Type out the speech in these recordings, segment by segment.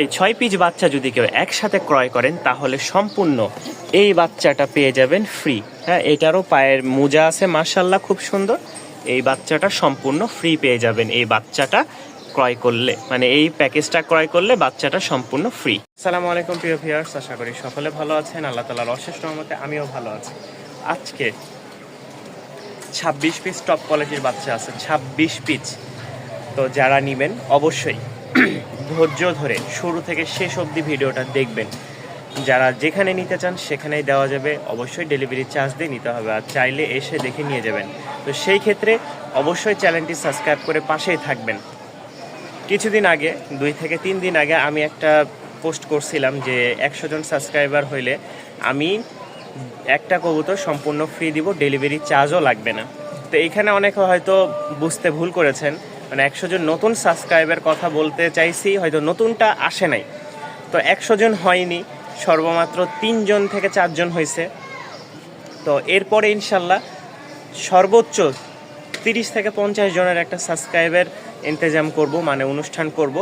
এই 6 পিস বাচ্চা যদি কেউ একসাথে ক্রয় করেন তাহলে সম্পূর্ণ এই বাচ্চাটা পেয়ে যাবেন ফ্রি। হ্যাঁ, এটারও পায়ের মোজা আছে মাশাআল্লাহ খুব সুন্দর। এই বাচ্চাটা সম্পূর্ণ ফ্রি পেয়ে যাবেন এই বাচ্চাটা ক্রয় করলে, মানে এই প্যাকেজটা ক্রয় করলে বাচ্চাটা সম্পূর্ণ ফ্রি। আসসালামু আলাইকুম প্রিয় ভিউয়ার্স, আশা করি সকলে ভালো আছেন। আল্লাহ তাআলার অশেষ রহমতে আমিও ভালো আছি। আজকে 26 পিস টপ কোয়ালিটির বাচ্চা আছে, 26 পিস। তো যারা নেবেন অবশ্যই ধৈর্য ধরে শুরু থেকে শেষ অবধি ভিডিওটা দেখবেন। যারা যেখানে নিতে চান সেখানেই দেওয়া যাবে, অবশ্যই ডেলিভারি চার্জ দিয়ে নিতে হবে, আর চাইলে এসে দেখে নিয়ে যাবেন। তো সেই ক্ষেত্রে অবশ্যই চ্যানেলটি সাবস্ক্রাইব করে পাশেই থাকবেন। কিছুদিন আগে 2 থেকে 3 দিন আগে আমি একটা পোস্ট করছিলাম যে 100 জন সাবস্ক্রাইবার হইলে আমি একটা কবুতর সম্পূর্ণ ফ্রি দিব, ডেলিভারি চার্জও লাগবে না। তো এইখানে অনেকে হয়তো বুঝতে ভুল করেছেন, মানে 100 জন নতুন সাবস্ক্রাইবার কথা বলতে চাইছি, হয়তো নতুনটা আসে নাই। তো 100 জন হয়নি, সর্বমাত্র 3 জন থেকে 4 জন হয়েছে। তো এরপরে ইনশাল্লাহ সর্বোচ্চ 30 থেকে 50 জনের একটা সাবস্ক্রাইবার ইন্তজাম করব, মানে অনুষ্ঠান করব।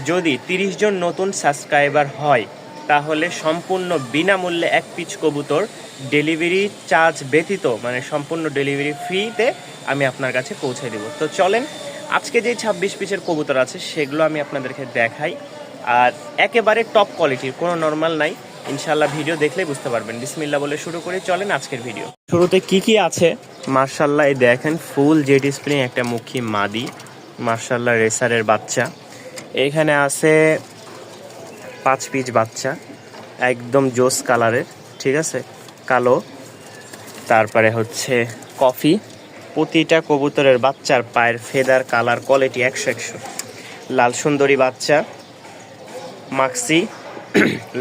যদি 30 জন নতুন সাবস্ক্রাইবার হয় তাহলে সম্পূর্ণ বিনামূল্যে 1 পিস কবুতর ডেলিভারি চার্জ ব্যতীত, মানে সম্পূর্ণ ডেলিভারি ফ্রিতে আমি আপনার কাছে পৌঁছে দেব। তো চলেন আজকে যে 26 পিসের কবুতর আছে সেগুলো আমি আপনাদেরকে দেখাই। আর একেবারে টপ কোয়ালিটির, কোনো নর্মাল নাই, ইনশাল্লাহ ভিডিও দেখলেই বুঝতে পারবেন। বিসমিল্লাহ বলে শুরু করি, চলেন আজকের ভিডিও। শুরুতে কি আছে মার্শাল্লাহ, এই দেখেন ফুল জেড স্প্রিং একটা মুখী মাদি, মার্শাল্লাহ রেসারের বাচ্চা। এখানে আছে 5 পিস বাচ্চা, একদম জোস কালারের, ঠিক আছে, কালো, তারপরে হচ্ছে কফি। প্রতিটা কবুতরের বাচ্চার পায়ের ফেদার কালার কোয়ালিটি 100 লাল সুন্দরী বাচ্চা, মাক্সি,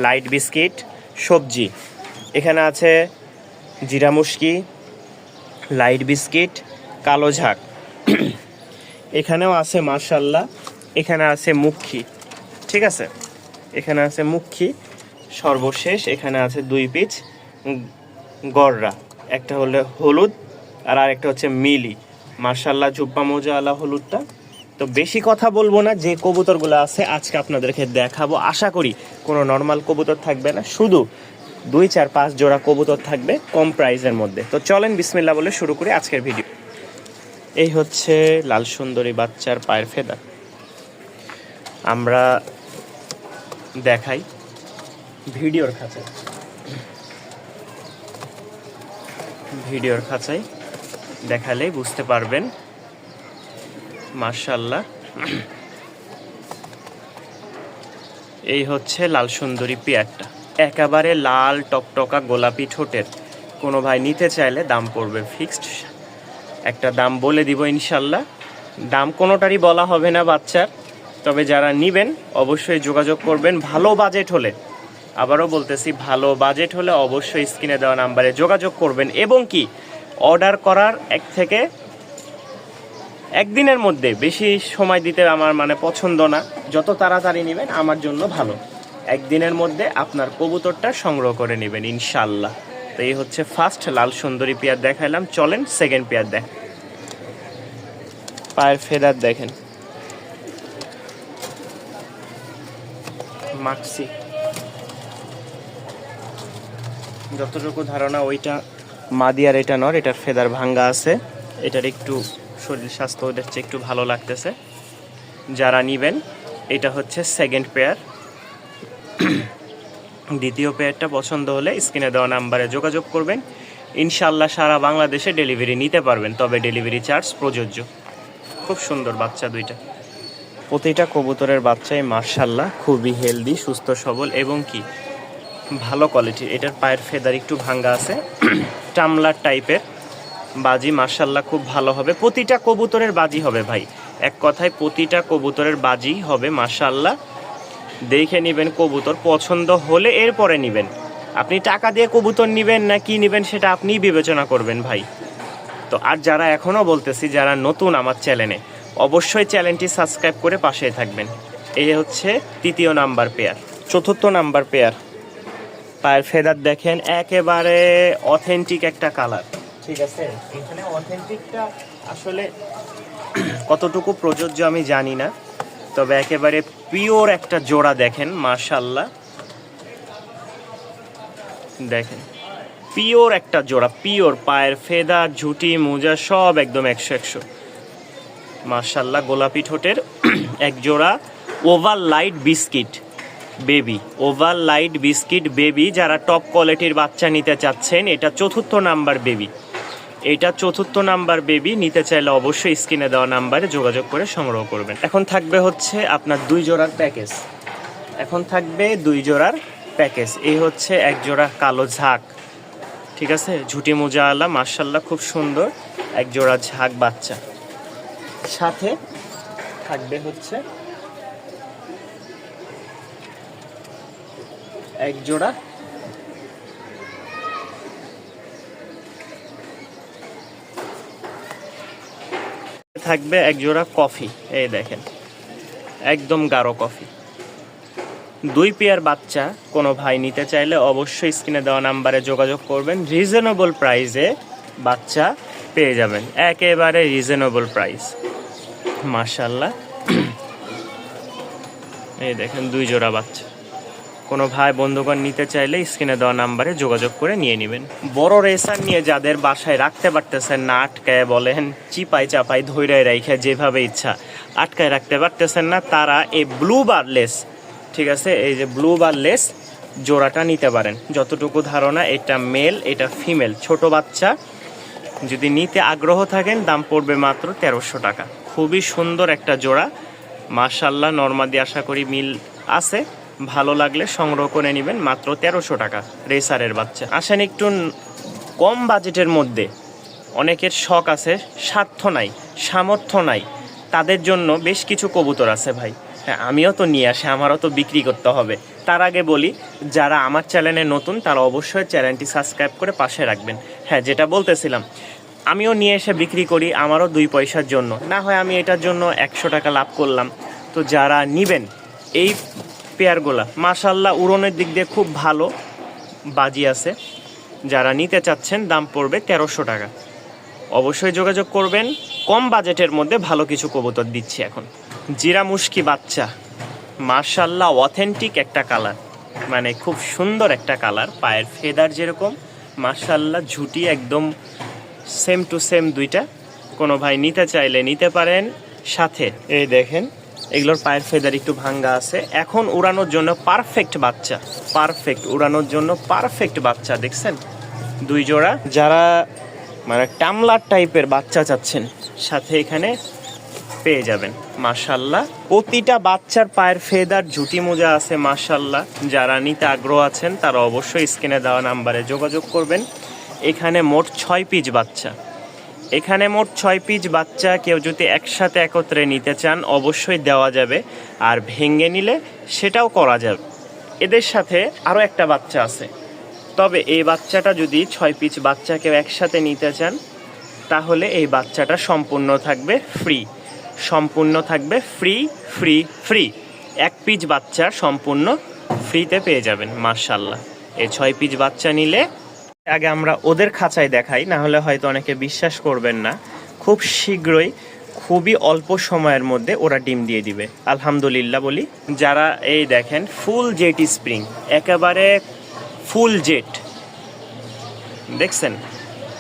লাইট বিস্কিট, সবজি। এখানে আছে জিরা মুশকি, লাইট বিস্কিট, কালো ঝাঁক। এখানেও আছে মাশাল্লাহ, এখানে আছে মুখী, ঠিক আছে, এখানে আছে মুখী। সর্বশেষ এখানে আছে 2 পিস গররা, একটা হলো হলুদ আর আরেকটা হচ্ছে মিলি, মাশাল্লাহ জুব্বা মোজা আলা হলুদটা। তো বেশি কথা বলবো না, যে কবুতরগুলো আছে আজকে আপনাদেরকে দেখাবো। আশা করি কোনো নর্মাল কবুতর থাকবে না, শুধু 2, 4, 5 জোড়া কবুতর থাকবে কম প্রাইসের মধ্যে। তো চলেন বিসমিল্লাহ বলে শুরু করি আজকের ভিডিও। এই হচ্ছে লাল সুন্দরী বাচ্চার পায়ের ফেদার, আমরা দেখাই ভিডিওর খাঁচায় দেখালেই বুঝতে পারবেন। মাশাআল্লাহ, এই হচ্ছে লাল সুন্দরী পেয়ারটা, একেবারে লাল টকটকা গোলাপি ঠোঁটের। কোনো ভাই নিতে চাইলে দাম পড়বে ফিক্সড, একটা দাম বলে দিব ইনশাল্লাহ। দাম কোনোটারই বলা হবে না বাচ্চার, তবে যারা নেবেন অবশ্যই যোগাযোগ করবেন ভালো বাজেট হলে। আবারও বলতেছি, ভালো বাজেট হলে অবশ্যই স্ক্রিনে দেওয়া নাম্বারে যোগাযোগ করবেন, এবং কি অর্ডার করার 1 থেকে 1 দিনের মধ্যে, বেশি সময় দিতে আমার মানে পছন্দ না। যত তাড়াতাড়ি নেবেন আমার জন্য ভালো, 1 দিনের মধ্যে আপনার কবুতরটা সংগ্রহ করে নেবেন ইনশাল্লাহ। তো এই হচ্ছে ফার্স্ট লাল সুন্দরী পেয়ার দেখাইলাম, চলেন সেকেন্ড পেয়ার দেখ। পায়ের ফেদার দেখেন, মাক্সি, যতটুকু ধারণা ওইটা মাদি আর এটা নর, এটার ফেদার ভাঙ্গা আছে, এটার একটু শরীর স্বাস্থ্য ওদের চেয়ে একটু ভালো লাগতেছে। যারা নেবেন এটা হচ্ছে সেকেন্ড পেয়ার। দ্বিতীয় পেয়ারটা পছন্দ হলে স্ক্রিনে দেওয়া নাম্বারে যোগাযোগ করবেন, ইনশাল্লাহ সারা বাংলাদেশে ডেলিভারি নিতে পারবেন, তবে ডেলিভারি চার্জ প্রযোজ্য। খুব সুন্দর বাচ্চা দুইটা, প্রতিটা কবুতরের বাচ্চাই মাশাল্লাহ খুবই হেলদি, সুস্থ সবল এবং কি ভালো কোয়ালিটির। এটার পায়ের ফেদার একটু ভাঙ্গা আছে, টামলার টাইপের বাজি, মাশাল্লাহ খুব ভালো হবে। প্রতিটা কবুতরের বাজি হবে ভাই, এক কথায় প্রতিটা কবুতরের বাজি হবে মাশাল্লাহ। দেখে নেবেন, কবুতর পছন্দ হলে এরপরে নেবেন। আপনি টাকা দিয়ে কবুতর নেবেন না কি নেবেন সেটা আপনিই বিবেচনা করবেন ভাই। তো আর যারা এখনও বলতেছি, যারা নতুন আমার চ্যানেলে, অবশ্যই চ্যানেলটি সাবস্ক্রাইব করে পাশেই থাকবেন। এই হচ্ছে তৃতীয় নাম্বার পেয়ার। চতুর্থ নাম্বার পেয়ার, পায়ের ফেদার দেখেন, একেবারে অথেন্টিক একটা কালার, ঠিক আছে। এখানে অথেন্টিকটা আসলে কতটুকু প্রযোজ্য আমি জানি না, তবে একেবারে পিওর একটা জোড়া দেখেন মাশাআল্লাহ, দেখেন পিওর একটা জোড়া, পিওর পায়ের ফেদার ঝুটি মোজা সব একদম 100 মাশাআল্লাহ। গোলাপি ঠোঁটের এক জোড়া oval light biscuit baby, oval light biscuit baby. যারা টপ কোয়ালিটির বাচ্চা নিতে চাচ্ছেন, এটা 4র্থ নাম্বার বেবি, এটা 4র্থ নাম্বার বেবি। নিতে চাইলে অবশ্যই স্ক্রিনে দেওয়া নাম্বারে যোগাযোগ করে সংগ্রহ করবেন। এখন থাকবে হচ্ছে আপনার 2 জোড়ার প্যাকেজ, এখন থাকবে 2 জোড়ার প্যাকেজ। এই হচ্ছে এক জোড়া কালো ঝাঁক, ঠিক আছে, ঝুটি মোজা আলা মাশাআল্লাহ, খুব সুন্দর এক জোড়া ঝাঁক বাচ্চা। সাথে থাকবে হচ্ছে এক জোড়া থাকবে এক জোড়া কফি, এই দেখেন একদম গাঢ় কফি। 2 পেয়ার বাচ্চা কোনো ভাই নিতে চাইলে অবশ্যই স্ক্রিনে দেওয়া নাম্বারে যোগাযোগ করবেন। রিজনেবল প্রাইসে বাচ্চা পেয়ে যাবেন, একেবারে রিজনেবল প্রাইস মাশাআল্লাহ। এই দেখেন 2 জোড়া বাচ্চা, কোনো ভাই বন্ধুগণ নিতে চাইলে স্ক্রিনে দেওয়া নাম্বারে যোগাযোগ করে নিয়ে নেবেন। বড় রেসার নিয়ে যাদের বাসায় রাখতে পারতেছেন না, আটকায় বলেন চিপাই চাপাই ধৈর্য রাইখা যেভাবে ইচ্ছা আটকায় রাখতে পারতেছেন না, তারা এই ব্লু বারলেস, ঠিক আছে, এই যে ব্লু বারলেস জোড়াটা নিতে পারেন। যতটুকু ধারণা এটা মেল, এটা ফিমেল, ছোট বাচ্চা। যদি নিতে আগ্রহ থাকেন দাম পড়বে মাত্র 1300 টাকা। খুবই সুন্দর একটা জোড়া মাশাআল্লাহ। নরমাদি আশা করি মিল আছে, ভালো লাগলে সংগ্রহ করে নেবেন, মাত্র 1300 টাকা রেসারের বাচ্চা। আসেন একটু কম বাজেটের মধ্যে, অনেকের শখ আছে, স্বার্থ নাই, সামর্থ্য নাই, তাদের জন্য বেশ কিছু কবুতর আছে ভাই। হ্যাঁ, আমিও তো নিয়ে আসি, আমারও তো বিক্রি করতে হবে। তার আগে বলি, যারা আমার চ্যানেলে নতুন তারা অবশ্যই চ্যানেলটি সাবস্ক্রাইব করে পাশে রাখবেন। হ্যাঁ, যেটা বলতেছিলাম, আমিও নিয়ে এসে বিক্রি করি, আমারও 2 পয়সার জন্য, না হয় আমি এটার জন্য 100 টাকা লাভ করলাম। তো যারা নিবেন এই পেয়ারগুলা মাশাআল্লাহ, উড়নের দিক দিয়ে খুব ভালো বাজি আছে। যারা নিতে চাচ্ছেন দাম পড়বে 1300 টাকা। অবশ্যই যোগাযোগ করবেন, কম বাজেটের মধ্যে ভালো কিছু কবুতর দিচ্ছি এখন। জিরা মুশকি বাচ্চা মাশাআল্লাহ, অথেন্টিক একটা কালার, মানে খুব সুন্দর একটা কালার, পায়ের ফেদার যেরকম মাশাআল্লাহ, ঝুটি একদম সেম টু সেম দুইটা। কোনো ভাই নিতে চাইলে নিতে পারেন। সাথে এই দেখেন এগুলোর পায়ের ফেদার একটু ভাঙ্গা আছে। এখন উড়ানোর জন্য পারফেক্ট বাচ্চা, পারফেক্ট উড়ানোর জন্য পারফেক্ট বাচ্চা। দেখছেন 2 জোড়া। যারা মানে টামলার টাইপের বাচ্চা চাচ্ছেন, সাথে এখানে পেয়ে যাবেন মাশাআল্লাহ। প্রতিটা বাচ্চার পায়ের ফেদার ঝুটি মোজা আছে মাশাআল্লাহ। যারা নিতে আগ্রহ আছেন তারা অবশ্যই স্ক্রিনে দেওয়া নাম্বারে যোগাযোগ করবেন। এখানে মোট 6 পিস বাচ্চা, এখানে মোট 6 পিস বাচ্চা। কেউ যদি একসাথে একত্রে নিতে চান অবশ্যই দেওয়া যাবে, আর ভেঙে নিলে সেটাও করা যাবে। এদের সাথে আরও একটা বাচ্চা আছে, তবে এই বাচ্চাটা যদি 6 পিস বাচ্চা কেউ একসাথে নিতে চান তাহলে এই বাচ্চাটা সম্পূর্ণ থাকবে ফ্রি, সম্পূর্ণ থাকবে ফ্রি ফ্রি ফ্রি। 1 পিস বাচ্চা সম্পূর্ণ ফ্রিতে পেয়ে যাবেন মাশাআল্লাহ। এই 6 পিস বাচ্চা নিলে আগে আমরা ওদের খাঁচায় দেখাই, না হলে হয়তো অনেকে বিশ্বাস করবেন না। খুব শীঘ্রই, খুবই অল্প সময়ের মধ্যে ওরা ডিম দিয়ে দিবে আলহামদুলিল্লাহ বলি। যারা এই দেখেন ফুল জেট স্প্রিং, একেবারে ফুল জেট, দেখছেন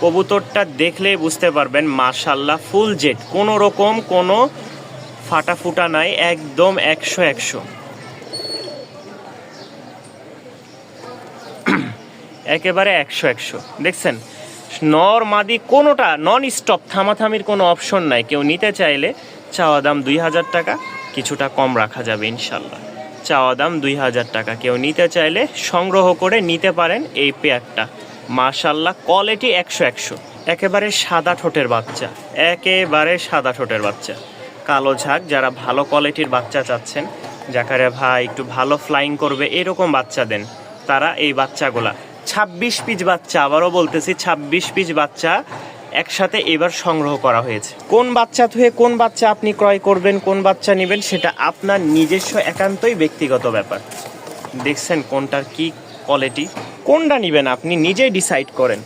কবুতরটা দেখলেই বুঝতে পারবেন মাশাআল্লাহ ফুল জেট, কোনো রকম কোনো ফাটা ফুটা নাই, একদম 100 একেবারে 100 দেখছেন। নর মাদি কোনোটা নন স্টপ, থামাথামির কোনো অপশন নাই। কেউ নিতে চাইলে চাওয়া দাম 2000 টাকা, কিছুটা কম রাখা যাবে ইনশাল্লাহ। চাওয়া দাম 2000 টাকা। কেউ নিতে চাইলে সংগ্রহ করে নিতে পারেন এই পেয়ারটা মাশাআল্লাহ, কোয়ালিটি 100 একেবারে সাদা ঠোঁটের বাচ্চা, একেবারে সাদা ঠোঁটের বাচ্চা, কালো ঝাঁক। যারা ভালো কোয়ালিটির বাচ্চা চাচ্ছেন, যাকারে ভাই একটু ভালো ফ্লাইং করবে এরকম বাচ্চা দেন, তারা এই বাচ্চাগুলা 26 পিস বাচ্চা, আবারও বলতেছি 26 পিস বাচ্চা একসাথে এবার সংগ্রহ করা হয়েছে। কোন বাচ্চা থেকে কোন বাচ্চা আপনি ক্রয় করবেন, কোন বাচ্চা নেবেন সেটা আপনার নিজস্ব একান্তই ব্যক্তিগত ব্যাপার। দেখছেন কোনটার কি কোয়ালিটি, কোনটা নেবেন আপনি নিজেই ডিসাইড করেন।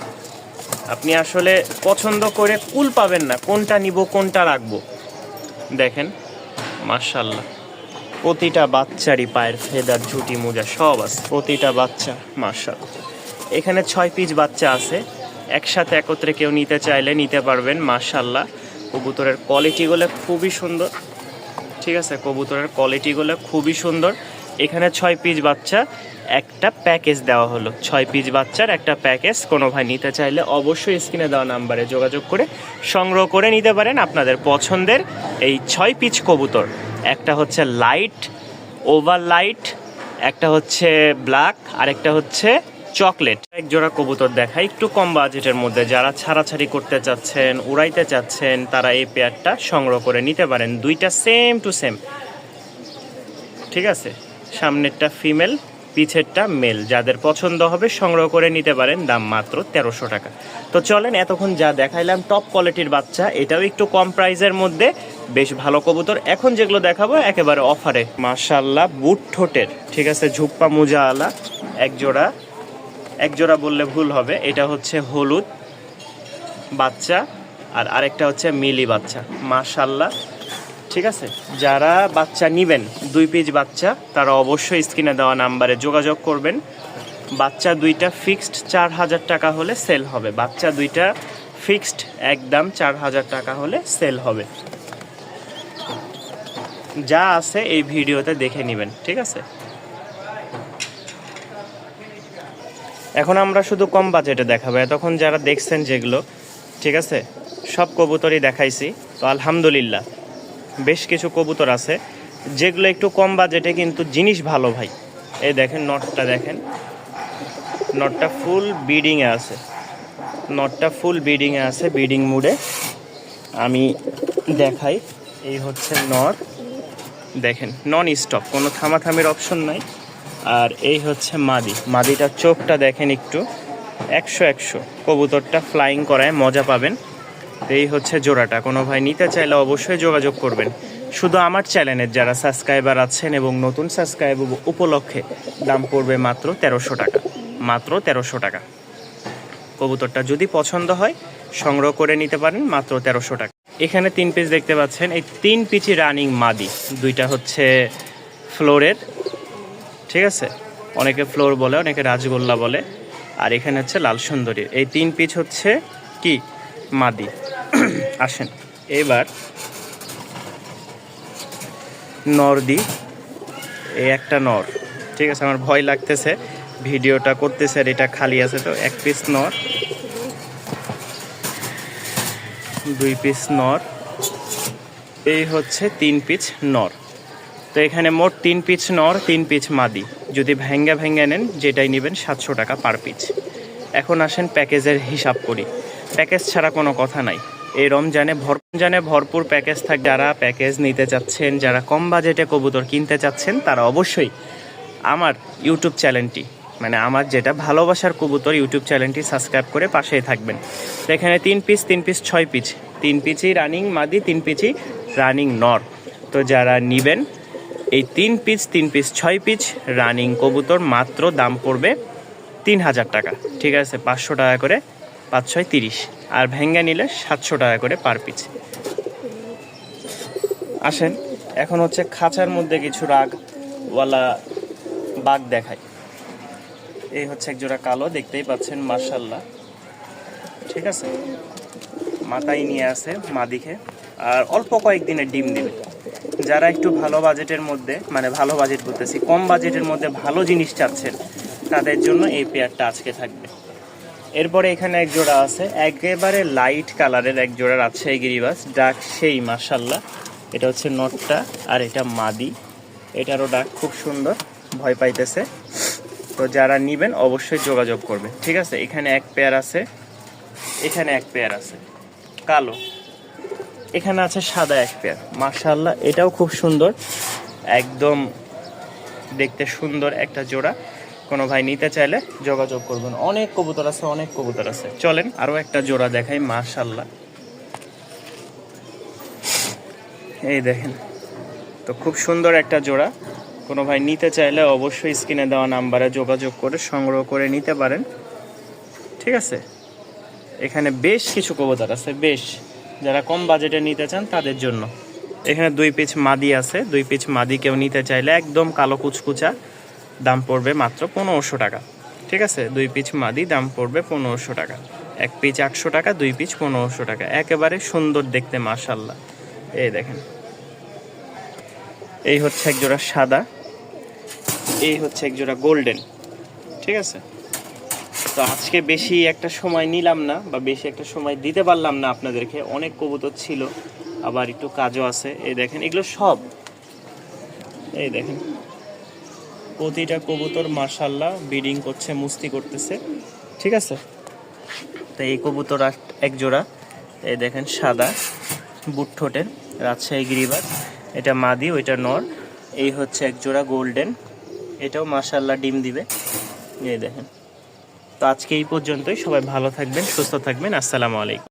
আপনি আসলে পছন্দ করে কুল পাবেন না কোনটা নিব কোনটা রাখবো। দেখেন মাশাআল্লাহ প্রতিটা বাচ্চারই পায়ের ফেদার, ঝুটি, মোজা সব আছে, প্রতিটা বাচ্চা মাশাআল্লাহ। এখানে 6 পিস বাচ্চা আছে, একসাথে একত্রে কেউ নিতে চাইলে নিতে পারবেন মাশাআল্লাহ। কবুতরের কোয়ালিটিগুলো খুবই সুন্দর, ঠিক আছে, কবুতরের কোয়ালিটিগুলো খুবই সুন্দর। এখানে 6 পিস বাচ্চা একটা প্যাকেজ দেওয়া হলো, 6 পিস বাচ্চার একটা প্যাকেজ। কোনো ভাই নিতে চাইলে অবশ্যই স্ক্রিনে দেওয়া নাম্বারে যোগাযোগ করে সংগ্রহ করে নিতে পারেন আপনাদের পছন্দের এই 6 পিস কবুতর। একটা হচ্ছে লাইট, ওভার লাইট, একটা হচ্ছে ব্ল্যাক, আর একটা হচ্ছে চকলেট। এক জোড়া কবুতর দেখা একটু কম বাজেটের মধ্যে, যারা ছাড়াছাড়ি করতে চাচ্ছেন, উড়াইতে চাচ্ছেন, তারা এই পেয়ারটা সংগ্রহ করে নিতে পারেন। দুইটা সেম টু সেম, ঠিক আছে, সামনেরটা ফিমেল, পিছেরটা মেল। যাদের পছন্দ হবে সংগ্রহ করে নিতে পারেন, দাম মাত্র 1300 টাকা। তো চলেন, এতক্ষণ যা দেখাইলাম টপ কোয়ালিটির বাচ্চা, এটাও একটু কম প্রাইসের মধ্যে বেশ ভালো কবুতর। এখন যেগুলো দেখাবো একেবারে অফারে মাশাআল্লাহ, বুট ঠোঁটের, ঠিক আছে, ঝুপ্পা মোজা আলা এক জোড়া বললে ভুল হবে। এটা হচ্ছে হলুদ বাচ্চা আর আরেকটা হচ্ছে মিলি বাচ্চা মাশাআল্লাহ, ঠিক আছে। যারা বাচ্চা নেবেন 2 পিস বাচ্চা, তারা অবশ্যই স্ক্রিনে দেওয়া নাম্বারে যোগাযোগ করবেন। বাচ্চা দুইটা ফিক্সড 4000 টাকা হলে সেল হবে, বাচ্চা দুইটা ফিক্সড একদম 4000 টাকা হলে সেল হবে। যা আছে এই ভিডিওতে দেখে নেবেন, ঠিক আছে। এখন আমরা শুধু কম বাজেটে দেখাবো। এতক্ষণ যারা দেখছেন যেগুলো, ঠিক আছে, সব কবুতরই দেখাইছি। তো আলহামদুলিল্লাহ বেশ কিছু কবুতর আছে যেগুলো একটু কম বাজেটে কিন্তু জিনিস ভালো ভাই। এই দেখেন নটটা, দেখেন নটটা ফুল ব্রিডিংয়ে আছে, নটটা ফুল ব্রিডিংয়ে আছে, ব্রিডিং মুডে। আমি দেখাই, এই হচ্ছে নট, দেখেন নন স্টপ, কোনো থামাথামির অপশন নাই। আর এই হচ্ছে মাদি, মাদিটার চোখটা দেখেন একটু, 100 কবুতরটা ফ্লাইং করায় মজা পাবেন। এই হচ্ছে জোড়াটা। কোনো ভাই নিতে চাইলে অবশ্যই যোগাযোগ করবেন। শুধু আমার চ্যানেলের যারা সাবস্ক্রাইবার আছেন এবং নতুন সাবস্ক্রাইবার উপলক্ষে দাম পড়বে মাত্র 1300 টাকা, মাত্র 1300 টাকা। কবুতরটা যদি পছন্দ হয় সংগ্রহ করে নিতে পারেন মাত্র 1300 টাকা। এখানে 3 পিস দেখতে পাচ্ছেন, এই 3 পিচই রানিং মাদি। দুইটা হচ্ছে ফ্লোরের, ঠিক আছে, অনেকে ফ্লোর বলে, অনেকে রাজগোল্লা বলে। আর এখানে হচ্ছে লাল সুন্দরী। এই 3 পিচ হচ্ছে কি মাদি। আসেন এবার নর দি, এই একটা নর, ঠিক আছে। আমার ভয় লাগতেছে ভিডিওটা করতেছে, আর এটা খালি আছে। তো 1 পিস নর, 2 পিস নর, এই হচ্ছে 3 পিস নর। তো এখানে মোট 3 পিস নর, 3 পিস মাদি। যদি ভেঙ্গা নেন যেটাই নেবেন 700 টাকা পার পিস। এখন আসেন প্যাকেজের হিসাব করি। প্যাকেজ ছাড়া কোনো কথা নাই। এই রমজানে ভরপুর প্যাকেজ থাকে। যারা প্যাকেজ নিতে চাচ্ছেন, যারা কম বাজেটে কবুতর কিনতে চাচ্ছেন, তারা অবশ্যই আমার ইউটিউব চ্যানেলটি, মানে আমার যেটা ভালোবাসার কবুতর ইউটিউব চ্যানেলটি সাবস্ক্রাইব করে পাশেই থাকবেন। তো এখানে 3 পিস 6 পিস, 3 পিসই রানিং মাদি, 3 পিসই রানিং নর। তো যারা নেবেন এই 3 পিস 6 পিস রানিং কবুতর, মাত্র দাম পড়বে 3000 টাকা, ঠিক আছে। 500 টাকা করে, 5 6 30, আর ভেঙ্গা নিলে 700 টাকা করে পার পিস। আসেন এখন হচ্ছে খাঁচার মধ্যে কিছু রাগওয়ালা বাঘ দেখাই। এই হচ্ছে এক জোড়া কালো, দেখতেই পাচ্ছেন মাশাআল্লাহ, ঠিক আছে। মাথায় নিয়ে আছে মাদিকে, আর অল্প কয়েকদিনের ডিম দিবে। যারা একটু ভালো বাজেটের মধ্যে, মানে ভালো বাজেট বলতেছি, কম বাজেটের মধ্যে ভালো জিনিস চাচ্ছেন, তাদের জন্য এই পেয়ারটা আজকে থাকবে। এরপরে এখানে এক জোড়া আছে, একেবারে লাইট কালারের এক জোড়া রাজশাহী গিরিবাজ, ডাক সেই মাশাআল্লাহ। এটা হচ্ছে নটটা, আর এটা মাদি। এটারও ডাক খুব সুন্দর, ভয় পাইতেছে। তো যারা নেবেন অবশ্যই যোগাযোগ করবে, ঠিক আছে। এখানে এক পেয়ার আছে, এখানে এক পেয়ার আছে কালো, এখানে আছে সাদা এক পেয়ার মাশাআল্লাহ। এটাও খুব সুন্দর, একদম দেখতে সুন্দর একটা জোড়া। কোনো ভাই নিতে চাইলে যোগাযোগ করবেন। অনেক কবুতর আছে, অনেক কবুতর আছে। চলেন আরও একটা জোড়া দেখাই মাশাআল্লাহ। এই দেখেন, তো খুব সুন্দর একটা জোড়া। কোনো ভাই নিতে চাইলে অবশ্যই স্ক্রিনে দেওয়া নাম্বারে যোগাযোগ করে সংগ্রহ করে নিতে পারেন, ঠিক আছে। এখানে বেশ কিছু কবুতর আছে, বেশ, যারা কম বাজেটে নিতে চান তাদের জন্য। এখানে 2 পিস মাদি আছে, 2 পিস মাদি কেউ নিতে চাইলে একদম কালো কুচকুচা, দাম পড়বে মাত্র 1500 টাকা। ঠিক আছে, 2 পিস মাদি দাম পড়বে 1500 টাকা। 1 পিস 800 টাকা, 2 পিস 1500 টাকা। একেবারে সুন্দর দেখতে মাশাআল্লাহ। এই দেখেন, এই হচ্ছে এক জোড়া সাদা, এই হচ্ছে এক জোড়া গোল্ডেন। ঠিক আছে, তো আজকে বেশি একটা সময় নিলাম না বা বেশি একটা সময় দিতে পারলাম না আপনাদেরকে, অনেক কবুতর ছিল, আবার একটু কাজও আছে। এই দেখেন, এগুলো সব, এই দেখেন প্রতিটা কবুতর মাশাআল্লাহ ব্রিডিং করছে, মুস্তি করতেছে। ঠিক আছে, তো এই কবুতর এক জোড়া, এই দেখেন সাদা বুট ঠোঁটের রাজশাহী গিরিবাজ, এটা মাদি, ওইটা নর। এই হচ্ছে এক জোড়া গোল্ডেন, এটাও মাশাআল্লাহ ডিম দিবে। এই দেখেন, তো আজকে এই পর্যন্তই। সবাই ভালো থাকবেন, সুস্থ থাকবেন। আসসালামু আলাইকুম।